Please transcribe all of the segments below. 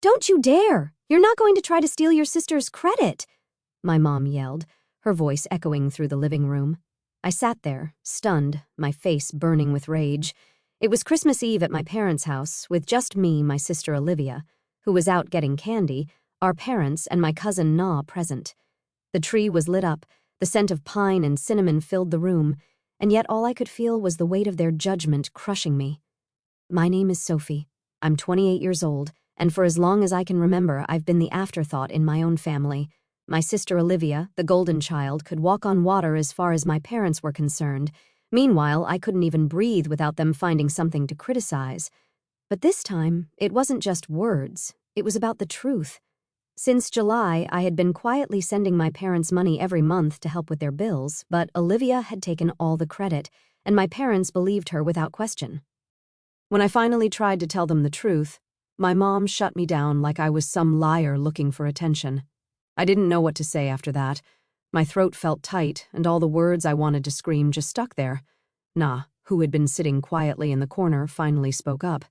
"Don't you dare! You're not going to try to steal your sister's credit!" my mom yelled, her voice echoing through the living room. I sat there, stunned, my face burning with rage. It was Christmas Eve at my parents' house, with just me, my sister Olivia, who was out getting candy, our parents, and my cousin Na present. The tree was lit up, the scent of pine and cinnamon filled the room, and yet all I could feel was the weight of their judgment crushing me. My name is Sophie. I'm 28 years old, and for as long as I can remember, I've been the afterthought in my own family. My sister Olivia, the golden child, could walk on water as far as my parents were concerned. Meanwhile, I couldn't even breathe without them finding something to criticize. But this time, it wasn't just words. It was about the truth. Since July, I had been quietly sending my parents money every month to help with their bills, but Olivia had taken all the credit, and my parents believed her without question. When I finally tried to tell them the truth, my mom shut me down like I was some liar looking for attention. I didn't know what to say after that. My throat felt tight, and all the words I wanted to scream just stuck there. Na, who had been sitting quietly in the corner, finally spoke up.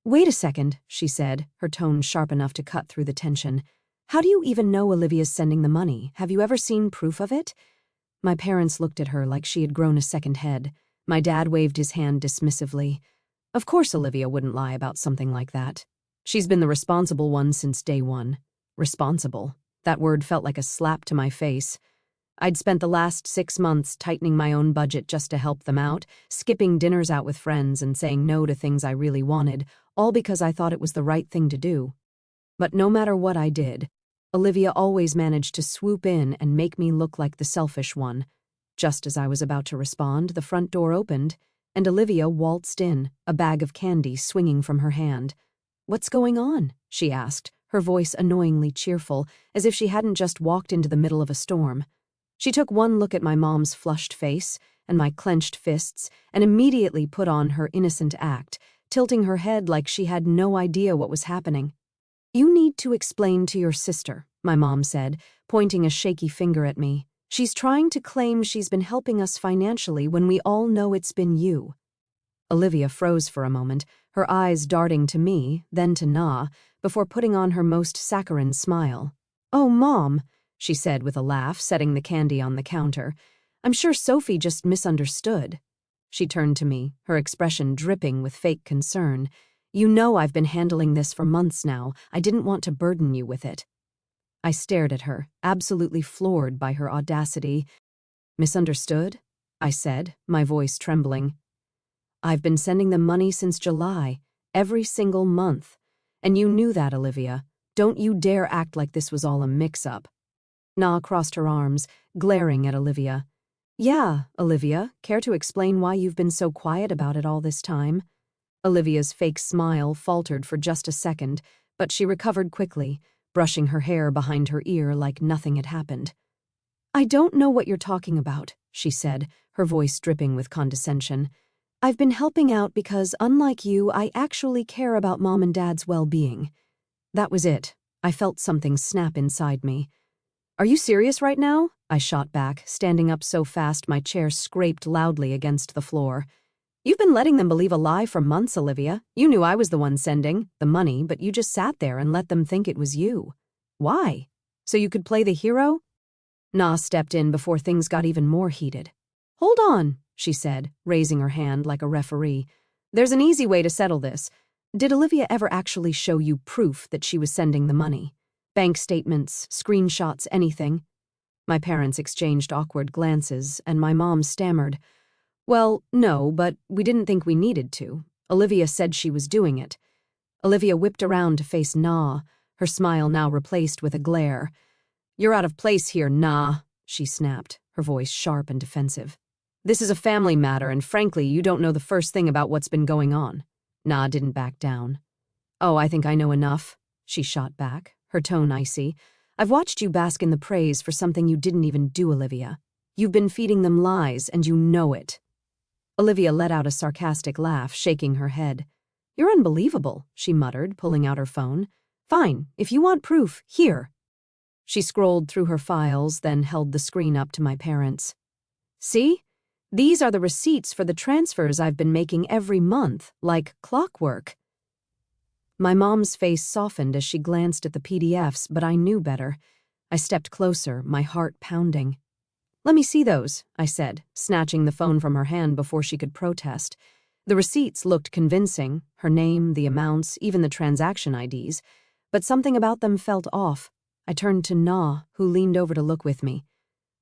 "Wait a second," she said, her tone sharp enough to cut through the tension. "How do you even know Olivia's sending the money? Have you ever seen proof of it?" My parents looked at her like she had grown a second head. My dad waved his hand dismissively. Of course Olivia wouldn't lie about something like that. She's been the responsible one since day one. Responsible. That word felt like a slap to my face. I'd spent the last 6 months tightening my own budget just to help them out, skipping dinners out with friends and saying no to things I really wanted, all because I thought it was the right thing to do. But no matter what I did, Olivia always managed to swoop in and make me look like the selfish one. Just as I was about to respond, the front door opened, and Olivia waltzed in, a bag of candy swinging from her hand. "What's going on?" she asked, her voice annoyingly cheerful, as if she hadn't just walked into the middle of a storm. She took one look at my mom's flushed face and my clenched fists and immediately put on her innocent act, tilting her head like she had no idea what was happening. "You need to explain to your sister," my mom said, pointing a shaky finger at me. "She's trying to claim she's been helping us financially when we all know it's been you." Olivia froze for a moment, her eyes darting to me, then to Na, before putting on her most saccharine smile. "Oh, Mom," she said with a laugh, setting the candy on the counter. "I'm sure Sophie just misunderstood." She turned to me, her expression dripping with fake concern. "You know I've been handling this for months now. I didn't want to burden you with it." I stared at her, absolutely floored by her audacity. "Misunderstood?" I said, my voice trembling. "I've been sending them money since July, every single month. And you knew that, Olivia. Don't you dare act like this was all a mix-up." Na crossed her arms, glaring at Olivia. "Yeah, Olivia, care to explain why you've been so quiet about it all this time?" Olivia's fake smile faltered for just a second, but she recovered quickly, brushing her hair behind her ear like nothing had happened. "I don't know what you're talking about," she said, her voice dripping with condescension. "I've been helping out because, unlike you, I actually care about Mom and Dad's well-being." That was it. I felt something snap inside me. "Are you serious right now?" I shot back, standing up so fast my chair scraped loudly against the floor. "You've been letting them believe a lie for months, Olivia. You knew I was the one sending the money, but you just sat there and let them think it was you. Why? So you could play the hero?" Na stepped in before things got even more heated. "Hold on," she said, raising her hand like a referee. "There's an easy way to settle this. Did Olivia ever actually show you proof that she was sending the money? Bank statements, screenshots, anything?" My parents exchanged awkward glances, and my mom stammered. "Well, no, but we didn't think we needed to. Olivia said she was doing it." Olivia whipped around to face Na, her smile now replaced with a glare. "You're out of place here, Na," she snapped, her voice sharp and defensive. "This is a family matter, and frankly, you don't know the first thing about what's been going on." Na didn't back down. "Oh, I think I know enough," she shot back, her tone icy. "I've watched you bask in the praise for something you didn't even do, Olivia. You've been feeding them lies, and you know it." Olivia let out a sarcastic laugh, shaking her head. "You're unbelievable," she muttered, pulling out her phone. "Fine, if you want proof, here." She scrolled through her files, then held the screen up to my parents. "See? These are the receipts for the transfers I've been making every month, like clockwork." My mom's face softened as she glanced at the PDFs, but I knew better. I stepped closer, my heart pounding. "Let me see those," I said, snatching the phone from her hand before she could protest. The receipts looked convincing, her name, the amounts, even the transaction IDs, but something about them felt off. I turned to Na, who leaned over to look with me.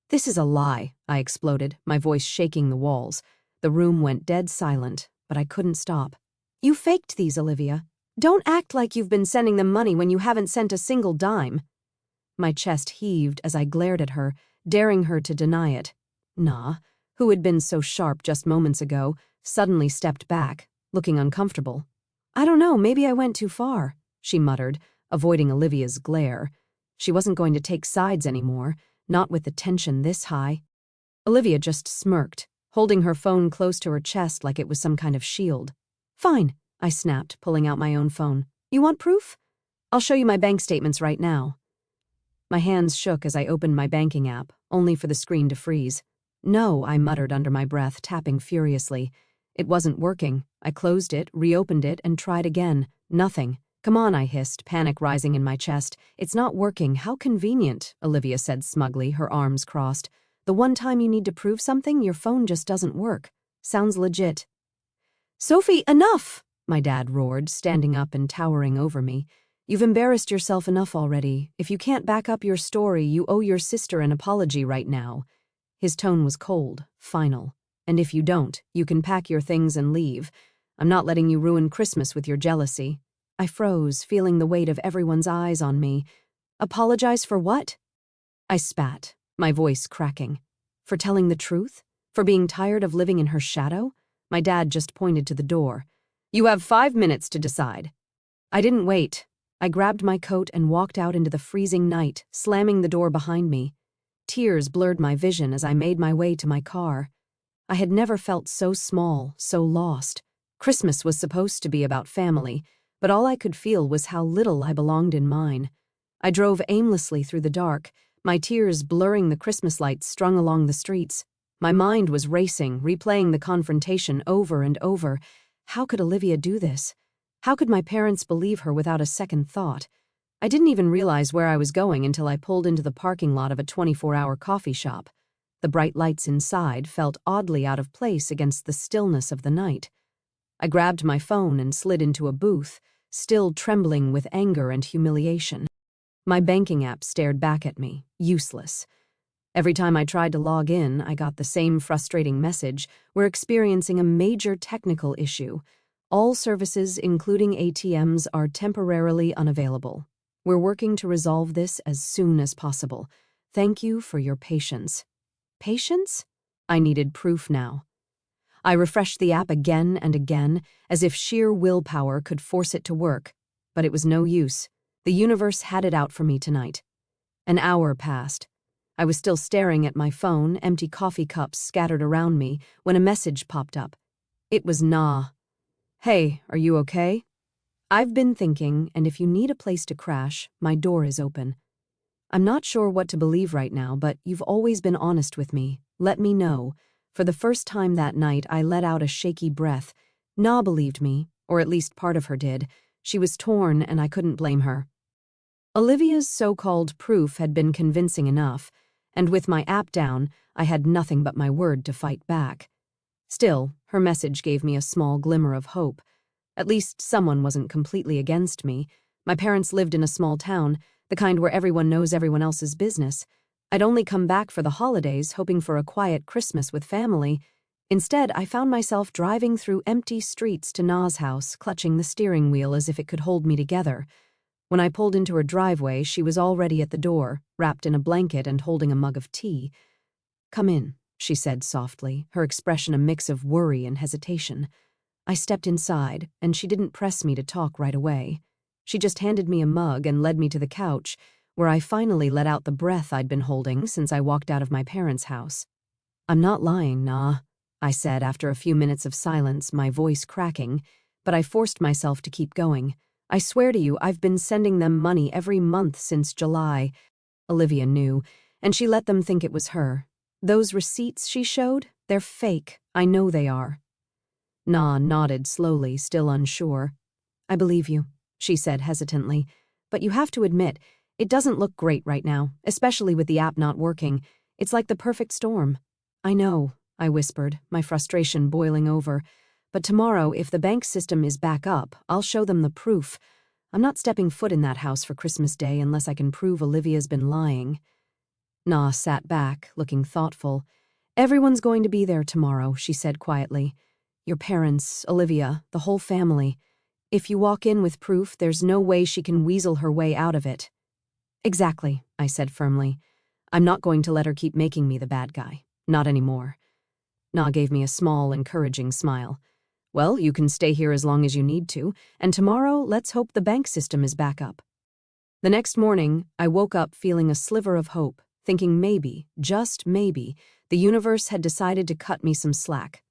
"This is a lie," I exploded, my voice shaking the walls. The room went dead silent, but I couldn't stop. "You faked these, Olivia. Don't act like you've been sending them money when you haven't sent a single dime." My chest heaved as I glared at her, daring her to deny it. Na, who had been so sharp just moments ago, suddenly stepped back, looking uncomfortable. "I don't know, maybe I went too far," she muttered, avoiding Olivia's glare. She wasn't going to take sides anymore, not with the tension this high. Olivia just smirked, holding her phone close to her chest like it was some kind of shield. "Fine," I snapped, pulling out my own phone. "You want proof? I'll show you my bank statements right now." My hands shook as I opened my banking app, only for the screen to freeze. "No," I muttered under my breath, tapping furiously. It wasn't working. I closed it, reopened it, and tried again. Nothing. "Come on," I hissed, panic rising in my chest. "It's not working. How convenient," Olivia said smugly, her arms crossed. "The one time you need to prove something, your phone just doesn't work. Sounds legit." "Sophie, enough!" my dad roared, standing up and towering over me. "You've embarrassed yourself enough already. If you can't back up your story, you owe your sister an apology right now." His tone was cold, final. "And if you don't, you can pack your things and leave. I'm not letting you ruin Christmas with your jealousy." I froze, feeling the weight of everyone's eyes on me. "Apologize for what?" I spat, my voice cracking. "For telling the truth? For being tired of living in her shadow?" My dad just pointed to the door. "You have 5 minutes to decide." I didn't wait. I grabbed my coat and walked out into the freezing night, slamming the door behind me. Tears blurred my vision as I made my way to my car. I had never felt so small, so lost. Christmas was supposed to be about family, but all I could feel was how little I belonged in mine. I drove aimlessly through the dark, my tears blurring the Christmas lights strung along the streets. My mind was racing, replaying the confrontation over and over. How could Olivia do this? How could my parents believe her without a second thought? I didn't even realize where I was going until I pulled into the parking lot of a 24-hour coffee shop. The bright lights inside felt oddly out of place against the stillness of the night. I grabbed my phone and slid into a booth, still trembling with anger and humiliation. My banking app stared back at me, useless. Every time I tried to log in, I got the same frustrating message: "We're experiencing a major technical issue. All services, including ATMs, are temporarily unavailable. We're working to resolve this as soon as possible. Thank you for your patience." Patience? I needed proof now. I refreshed the app again and again, as if sheer willpower could force it to work. But it was no use. The universe had it out for me tonight. An hour passed. I was still staring at my phone, empty coffee cups scattered around me, when a message popped up. It was Na. "Hey, are you okay? I've been thinking, and if you need a place to crash, my door is open. I'm not sure what to believe right now, but you've always been honest with me. Let me know." For the first time that night, I let out a shaky breath. Na believed me, or at least part of her did. She was torn, and I couldn't blame her. Olivia's so-called proof had been convincing enough, and with my app down, I had nothing but my word to fight back. Still, her message gave me a small glimmer of hope. At least someone wasn't completely against me. My parents lived in a small town, the kind where everyone knows everyone else's business. I'd only come back for the holidays, hoping for a quiet Christmas with family. Instead, I found myself driving through empty streets to Na's house, clutching the steering wheel as if it could hold me together. When I pulled into her driveway, she was already at the door, wrapped in a blanket and holding a mug of tea. "Come in," she said softly, her expression a mix of worry and hesitation. I stepped inside, and she didn't press me to talk right away. She just handed me a mug and led me to the couch, where I finally let out the breath I'd been holding since I walked out of my parents' house. "I'm not lying, Na," I said after a few minutes of silence, my voice cracking, but I forced myself to keep going. "I swear to you, I've been sending them money every month since July." Olivia knew, and she let them think it was her. "Those receipts she showed, they're fake. I know they are." Na nodded slowly, still unsure. "I believe you. she said hesitantly. But you have to admit, it doesn't look great right now, especially with the app not working. It's like the perfect storm. I know, I whispered, my frustration boiling over. But tomorrow, if the bank system is back up, I'll show them the proof. I'm not stepping foot in that house for Christmas Day unless I can prove Olivia's been lying. Na sat back, looking thoughtful. Everyone's going to be there tomorrow, she said quietly. Your parents, Olivia, the whole family. If you walk in with proof, there's no way she can weasel her way out of it. Exactly, I said firmly. I'm not going to let her keep making me the bad guy. Not anymore. Na gave me a small, encouraging smile. Well, you can stay here as long as you need to, and tomorrow let's hope the bank system is back up. The next morning, I woke up feeling a sliver of hope, thinking maybe, just maybe, the universe had decided to cut me some slack.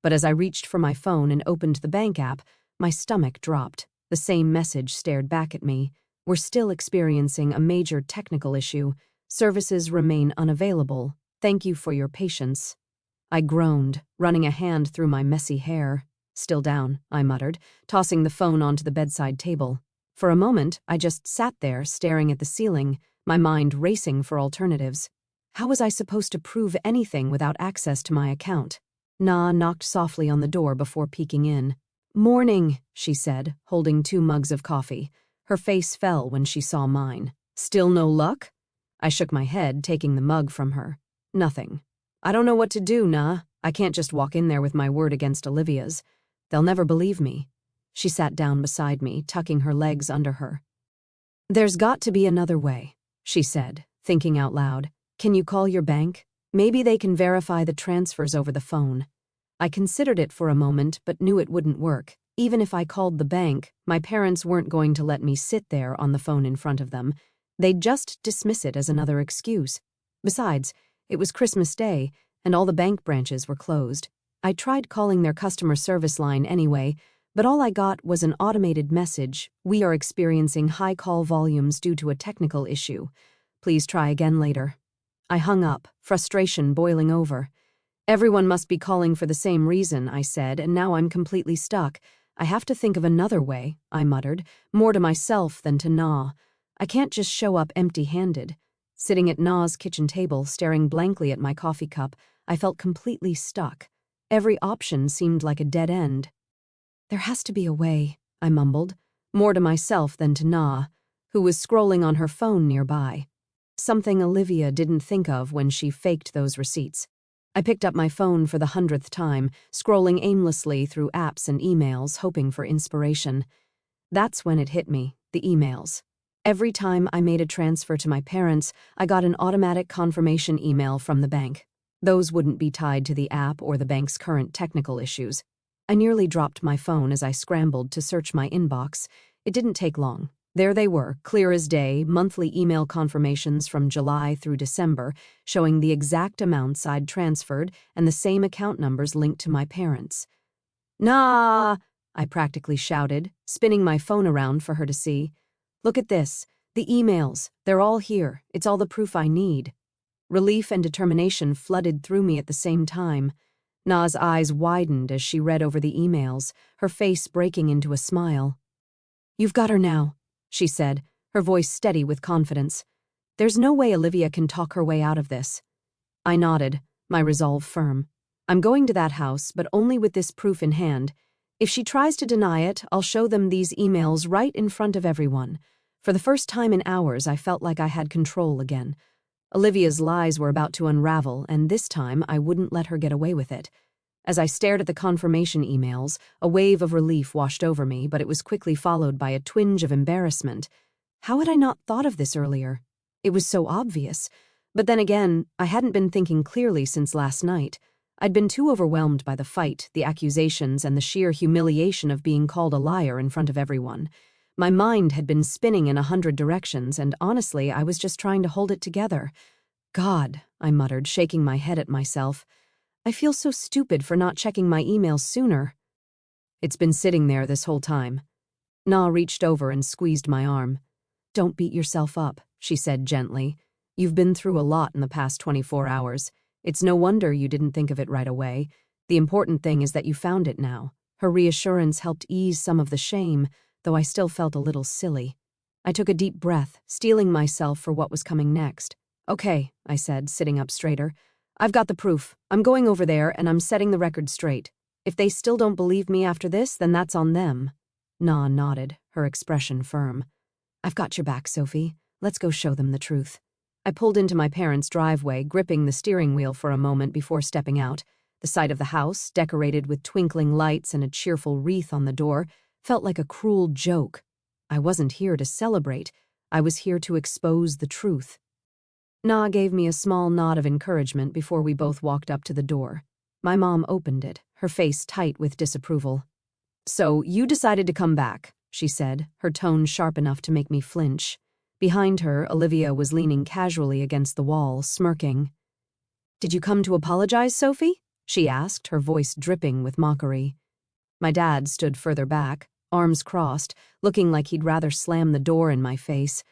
But as I reached for my phone and opened the bank app, my stomach dropped. The same message stared back at me. We're still experiencing a major technical issue. Services remain unavailable. Thank you for your patience. I groaned, running a hand through my messy hair. Still down, I muttered, tossing the phone onto the bedside table. For a moment, I just sat there, staring at the ceiling, my mind racing for alternatives. How was I supposed to prove anything without access to my account? Na knocked softly on the door before peeking in. Morning, she said, holding 2 mugs of coffee. Her face fell when she saw mine. Still no luck? I shook my head, taking the mug from her. Nothing. I don't know what to do, Na. I can't just walk in there with my word against Olivia's. They'll never believe me. She sat down beside me, tucking her legs under her. There's got to be another way, she said, thinking out loud. Can you call your bank? Maybe they can verify the transfers over the phone. I considered it for a moment, but knew it wouldn't work. Even if I called the bank, my parents weren't going to let me sit there on the phone in front of them. They'd just dismiss it as another excuse. Besides, it was Christmas Day, and all the bank branches were closed. I tried calling their customer service line anyway, but all I got was an automated message. We are experiencing high call volumes due to a technical issue. Please try again later. I hung up, frustration boiling over. Everyone must be calling for the same reason, I said, and now I'm completely stuck. I have to think of another way, I muttered, more to myself than to Na. I can't just show up empty-handed. Sitting at Na's kitchen table, staring blankly at my coffee cup, I felt completely stuck. Every option seemed like a dead end. There has to be a way, I mumbled, more to myself than to Na, who was scrolling on her phone nearby. Something Olivia didn't think of when she faked those receipts. I picked up my phone for the 100th time, scrolling aimlessly through apps and emails, hoping for inspiration. That's when it hit me, the emails. Every time I made a transfer to my parents, I got an automatic confirmation email from the bank. Those wouldn't be tied to the app or the bank's current technical issues. I nearly dropped my phone as I scrambled to search my inbox. It didn't take long. There they were, clear as day, monthly email confirmations from July through December, showing the exact amounts I'd transferred and the same account numbers linked to my parents. Nah! I practically shouted, spinning my phone around for her to see. Look at this. The emails. They're all here. It's all the proof I need. Relief and determination flooded through me at the same time. Na's eyes widened as she read over the emails, her face breaking into a smile. You've got her now, she said, her voice steady with confidence. There's no way Olivia can talk her way out of this. I nodded, my resolve firm. I'm going to that house, but only with this proof in hand. If she tries to deny it, I'll show them these emails right in front of everyone. For the first time in hours, I felt like I had control again. Olivia's lies were about to unravel, and this time I wouldn't let her get away with it. As I stared at the confirmation emails, a wave of relief washed over me, but it was quickly followed by a twinge of embarrassment. How had I not thought of this earlier? It was so obvious. But then again, I hadn't been thinking clearly since last night. I'd been too overwhelmed by the fight, the accusations, and the sheer humiliation of being called a liar in front of everyone. My mind had been spinning in 100 directions, and honestly, I was just trying to hold it together. God, I muttered, shaking my head at myself. I feel so stupid for not checking my emails sooner. It's been sitting there this whole time. Na reached over and squeezed my arm. Don't beat yourself up, she said gently. You've been through a lot in the past 24 hours. It's no wonder you didn't think of it right away. The important thing is that you found it now. Her reassurance helped ease some of the shame. though I still felt a little silly. I took a deep breath, steeling myself for what was coming next. "Okay," I said, sitting up straighter. "I've got the proof. I'm going over there and I'm setting the record straight. If they still don't believe me after this, then that's on them." Na nodded, her expression firm. "I've got your back, Sophie. Let's go show them the truth." I pulled into my parents' driveway, gripping the steering wheel for a moment before stepping out. The sight of the house, decorated with twinkling lights and a cheerful wreath on the door, felt like a cruel joke. I wasn't here to celebrate. I was here to expose the truth. Na gave me a small nod of encouragement before we both walked up to the door. My mom opened it, her face tight with disapproval. "So, you decided to come back," she said, her tone sharp enough to make me flinch. Behind her, Olivia was leaning casually against the wall, smirking. "Did you come to apologize, Sophie?" she asked, her voice dripping with mockery. My dad stood further back, arms crossed, looking like he'd rather slam the door in my face.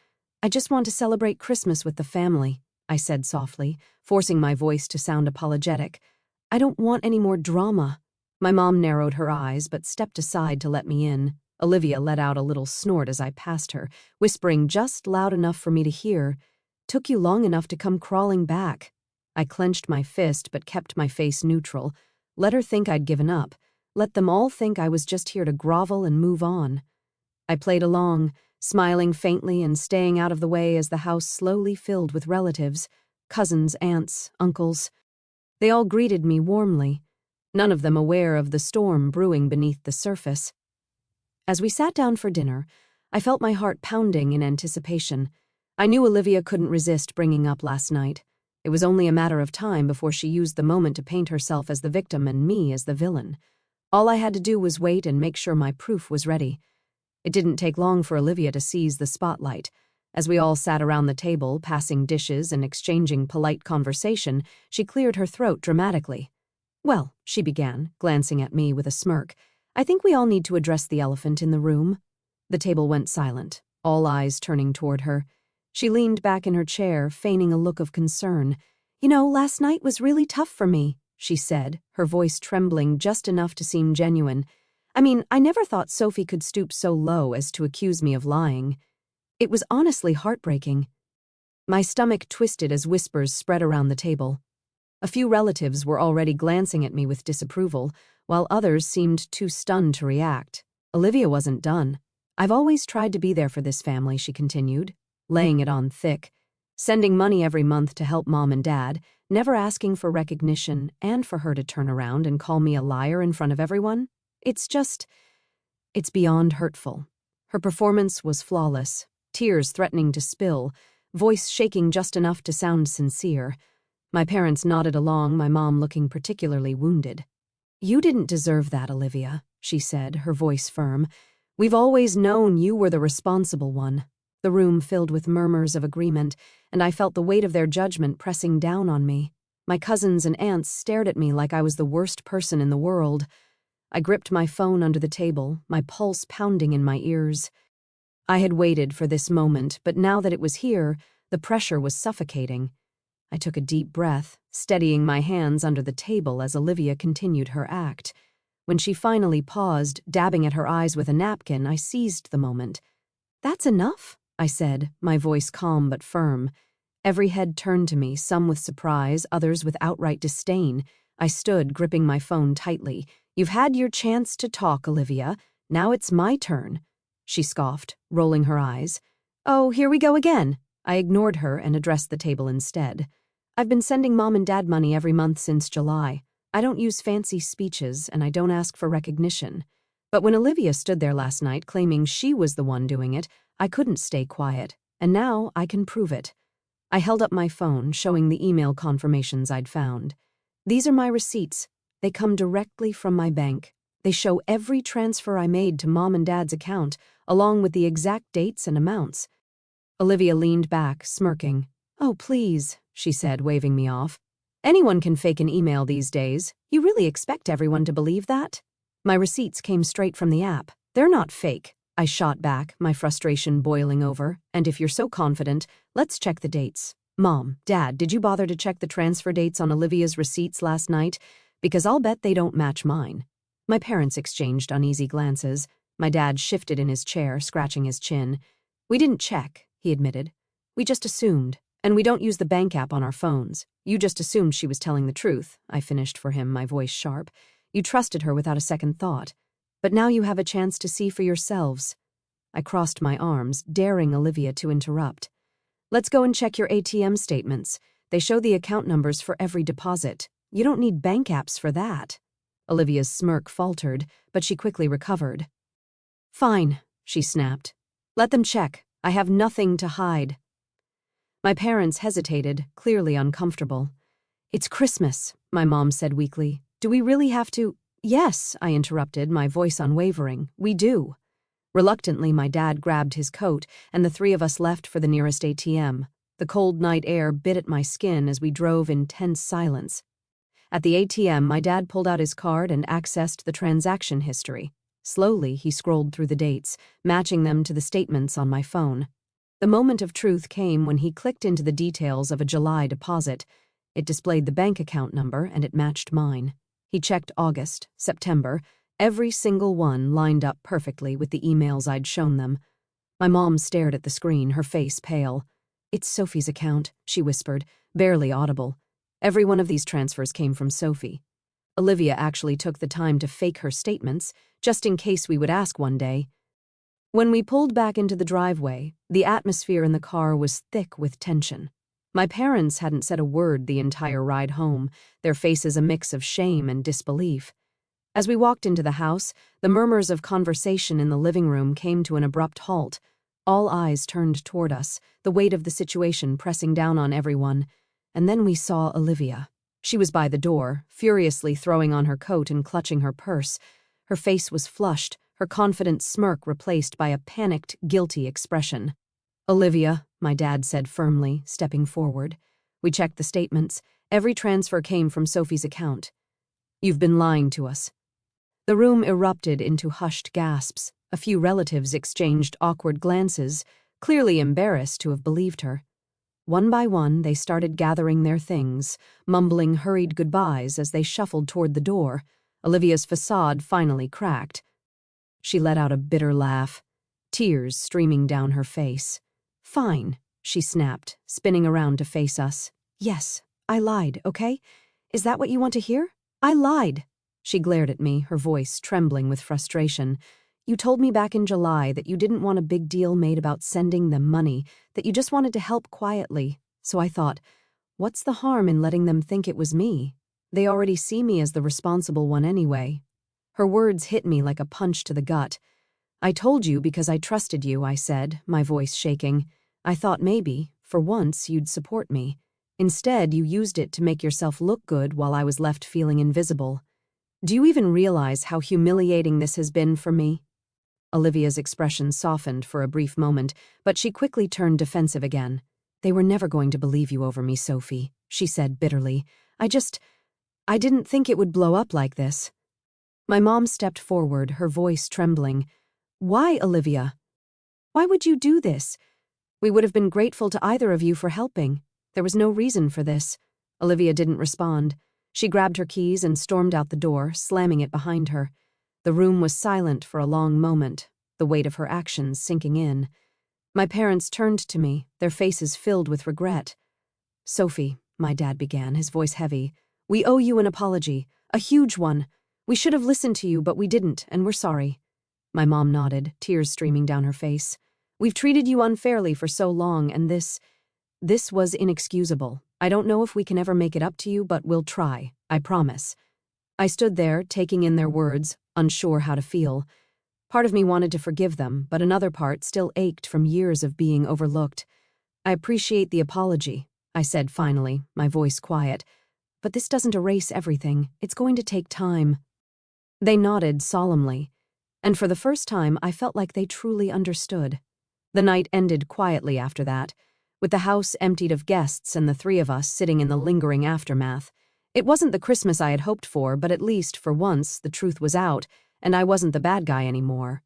"I just want to celebrate Christmas with the family," I said softly, forcing my voice to sound apologetic. "I don't want any more drama." My mom narrowed her eyes but stepped aside to let me in. Olivia let out a little snort as I passed her, whispering just loud enough for me to hear. "Took you long enough to come crawling back." I clenched my fist but kept my face neutral. Let her think I'd given up. Let them all think I was just here to grovel and move on. I played along, smiling faintly and staying out of the way as the house slowly filled with relatives, cousins, aunts, uncles. They all greeted me warmly, none of them aware of the storm brewing beneath the surface. As we sat down for dinner, I felt my heart pounding in anticipation. I knew Olivia couldn't resist bringing up last night. It was only a matter of time before she used the moment to paint herself as the victim and me as the villain. All I had to do was wait and make sure my proof was ready. It didn't take long for Olivia to seize the spotlight. As we all sat around the table, passing dishes and exchanging polite conversation, she cleared her throat dramatically. "Well," she began, glancing at me with a smirk, "I think we all need to address the elephant in the room." The table went silent, all eyes turning toward her. She leaned back in her chair, feigning a look of concern. "You know, last night was really tough for me," she said, her voice trembling just enough to seem genuine. "I mean, I never thought Sophie could stoop so low as to accuse me of lying. It was honestly heartbreaking." My stomach twisted as whispers spread around the table. A few relatives were already glancing at me with disapproval, while others seemed too stunned to react. Olivia wasn't done. "I've always tried to be there for this family," she continued, laying it on thick, sending money every month to help Mom and Dad, never asking for recognition, and for her to turn around and call me a liar in front of everyone. It's beyond hurtful." Her performance was flawless, tears threatening to spill, voice shaking just enough to sound sincere. My parents nodded along, my mom looking particularly wounded. "You didn't deserve that, Olivia," she said, her voice firm. "We've always known you were the responsible one." The room filled with murmurs of agreement, and I felt the weight of their judgment pressing down on me. My cousins and aunts stared at me like I was the worst person in the world. I gripped my phone under the table, my pulse pounding in my ears. I had waited for this moment, but now that it was here, the pressure was suffocating. I took a deep breath, steadying my hands under the table as Olivia continued her act. When she finally paused, dabbing at her eyes with a napkin, I seized the moment. "That's enough," I said, my voice calm but firm. Every head turned to me, some with surprise, others with outright disdain. I stood, gripping my phone tightly. "You've had your chance to talk, Olivia. Now it's my turn." She scoffed, rolling her eyes. "Oh, here we go again." I ignored her and addressed the table instead. "I've been sending Mom and Dad money every month since July. I don't use fancy speeches, and I don't ask for recognition." But when Olivia stood there last night claiming she was the one doing it, I couldn't stay quiet, and now I can prove it. I held up my phone, showing the email confirmations I'd found. "These are my receipts. They come directly from my bank. They show every transfer I made to Mom and Dad's account, along with the exact dates and amounts." Olivia leaned back, smirking. "Oh, please," she said, waving me off. "Anyone can fake an email these days. You really expect everyone to believe that?" My receipts came straight from the app. "They're not fake," I shot back, my frustration boiling over. "And if you're so confident, let's check the dates. Mom, Dad, did you bother to check the transfer dates on Olivia's receipts last night? Because I'll bet they don't match mine." My parents exchanged uneasy glances. My dad shifted in his chair, scratching his chin. We didn't check, he admitted. We just assumed. And we don't use the bank app on our phones. You just assumed she was telling the truth, I finished for him, my voice sharp. You trusted her without a second thought. But now you have a chance to see for yourselves. I crossed my arms, daring Olivia to interrupt. Let's go and check your ATM statements. They show the account numbers for every deposit. You don't need bank apps for that. Olivia's smirk faltered, but she quickly recovered. Fine, she snapped. Let them check. I have nothing to hide. My parents hesitated, clearly uncomfortable. It's Christmas, my mom said weakly. Do we really have to? Yes, I interrupted, my voice unwavering. We do. Reluctantly, my dad grabbed his coat, and the three of us left for the nearest ATM. The cold night air bit at my skin as we drove in tense silence. At the ATM, my dad pulled out his card and accessed the transaction history. Slowly, he scrolled through the dates, matching them to the statements on my phone. The moment of truth came when he clicked into the details of a July deposit. It displayed the bank account number, and it matched mine. He checked August, September. Every single one lined up perfectly with the emails I'd shown them. My mom stared at the screen, her face pale. It's Sophie's account, she whispered, barely audible. Every one of these transfers came from Sophie. Olivia actually took the time to fake her statements, just in case we would ask one day. When we pulled back into the driveway, the atmosphere in the car was thick with tension. My parents hadn't said a word the entire ride home, their faces a mix of shame and disbelief. As we walked into the house, the murmurs of conversation in the living room came to an abrupt halt. All eyes turned toward us, the weight of the situation pressing down on everyone. And then we saw Olivia. She was by the door, furiously throwing on her coat and clutching her purse. Her face was flushed, her confident smirk replaced by a panicked, guilty expression. Olivia, my dad said firmly, stepping forward. We checked the statements. Every transfer came from Sophie's account. You've been lying to us. The room erupted into hushed gasps. A few relatives exchanged awkward glances, clearly embarrassed to have believed her. One by one, they started gathering their things, mumbling hurried goodbyes as they shuffled toward the door. Olivia's facade finally cracked. She let out a bitter laugh, tears streaming down her face. Fine, she snapped, spinning around to face us. Yes, I lied, okay? Is that what you want to hear? I lied. She glared at me, her voice trembling with frustration. You told me back in July that you didn't want a big deal made about sending them money, that you just wanted to help quietly. So I thought, what's the harm in letting them think it was me? They already see me as the responsible one anyway. Her words hit me like a punch to the gut. I told you because I trusted you, I said, my voice shaking. I thought maybe, for once, you'd support me. Instead, you used it to make yourself look good while I was left feeling invisible. Do you even realize how humiliating this has been for me? Olivia's expression softened for a brief moment, but she quickly turned defensive again. They were never going to believe you over me, Sophie, she said bitterly. I didn't think it would blow up like this. My mom stepped forward, her voice trembling. Why, Olivia? Why would you do this? We would have been grateful to either of you for helping. There was no reason for this. Olivia didn't respond. She grabbed her keys and stormed out the door, slamming it behind her. The room was silent for a long moment, the weight of her actions sinking in. My parents turned to me, their faces filled with regret. Sophie, my dad began, his voice heavy, we owe you an apology, a huge one. We should have listened to you, but we didn't, and we're sorry. My mom nodded, tears streaming down her face. We've treated you unfairly for so long, and this was inexcusable. I don't know if we can ever make it up to you, but we'll try, I promise. I stood there, taking in their words, unsure how to feel. Part of me wanted to forgive them, but another part still ached from years of being overlooked. I appreciate the apology, I said finally, my voice quiet. But this doesn't erase everything. It's going to take time. They nodded solemnly, and for the first time I felt like they truly understood. The night ended quietly after that, with the house emptied of guests and the three of us sitting in the lingering aftermath. It wasn't the Christmas I had hoped for, but at least, for once, the truth was out, and I wasn't the bad guy anymore.